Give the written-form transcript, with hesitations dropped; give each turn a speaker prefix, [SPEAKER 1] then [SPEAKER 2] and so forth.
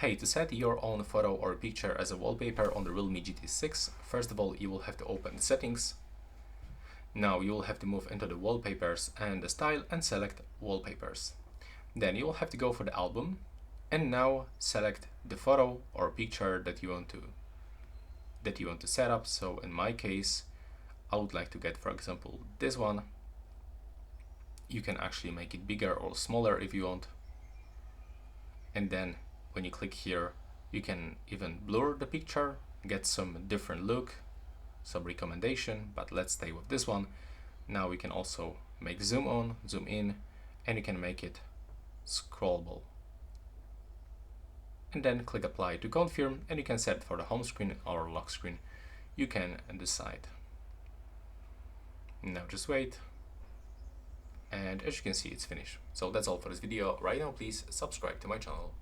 [SPEAKER 1] Hey, to set your own photo or picture as a wallpaper on the Realme GT 6, first of all you will have to open the settings. Now you will have to move into the wallpapers and the style and select wallpapers. Then you will have to go for the album and now select the photo or picture that you want to set up. So in my case, I would like to get, for example, this one. You can actually make it bigger or smaller if you want. And then when you click here, you can even blur the picture, get some different look, some recommendation, but let's stay with this one. Now we can also make zoom on, zoom in, and you can make it scrollable. And then click apply to confirm, and you can set it for the home screen or lock screen. You can decide. Now just wait. And as you can see, it's finished. So that's all for this video. Right now, please subscribe to my channel.